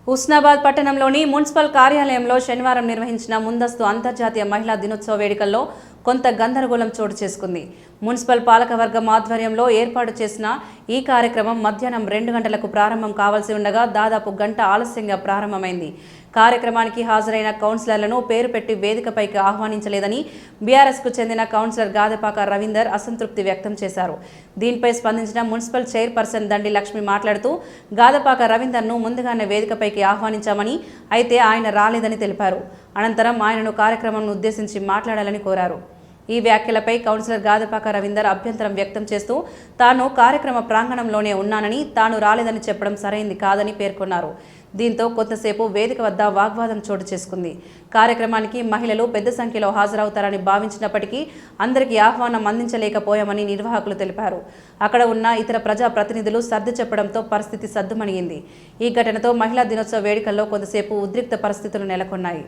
హుస్నాబాద్ పట్టణంలోని మున్సిపల్ కార్యాలయంలో శనివారం నిర్వహించిన ముందస్తు అంతర్జాతీయ మహిళా దినోత్సవ వేడుకల్లో కొంత గందరగోళం చోటు చేసుకుంది. మున్సిపల్ పాలకవర్గం ఆధ్వర్యంలో ఏర్పాటు చేసిన ఈ కార్యక్రమం మధ్యాహ్నం 2 గంటలకు ప్రారంభం కావాల్సి ఉండగా దాదాపు గంట ఆలస్యంగా ప్రారంభమైంది. కార్యక్రమానికి హాజరైన కౌన్సిలర్లను పేరు పెట్టి వేదికపైకి ఆహ్వానించలేదని బీఆర్ఎస్కు చెందిన కౌన్సిలర్ గాదెపాక రవీందర్ అసంతృప్తి వ్యక్తం చేశారు. దీనిపై స్పందించిన మున్సిపల్ చైర్పర్సన్ దండి లక్ష్మి మాట్లాడుతూ గాదెపాక రవీందర్ను ముందుగానే వేదికపైకి ఆహ్వానించామని, అయితే ఆయన రాలేదని తెలిపారు. అనంతరం ఆయనను కార్యక్రమంను ఉద్దేశించి మాట్లాడాలని కోరారు. ఈ వ్యాఖ్యలపై కౌన్సిలర్ గాదెపాక రవీందర్ అభ్యంతరం వ్యక్తం చేస్తూ తాను కార్యక్రమ ప్రాంగణంలోనే ఉన్నానని, తాను రాలేదని చెప్పడం సరైంది కాదని పేర్కొన్నారు. దీంతో కొంతసేపు వేదిక వద్ద వాగ్వాదం చోటు చేసుకుంది. కార్యక్రమానికి మహిళలు పెద్ద సంఖ్యలో హాజరవుతారని భావించినప్పటికీ అందరికీ ఆహ్వానం అందించలేకపోయామని నిర్వాహకులు తెలిపారు. అక్కడ ఉన్న ఇతర ప్రజా ప్రతినిధులు సర్ది చెప్పడంతో పరిస్థితి సద్దుమణిగింది. ఈ ఘటనతో మహిళా దినోత్సవ వేడుకల్లో కొంతసేపు ఉద్రిక్త పరిస్థితులు నెలకొన్నాయి.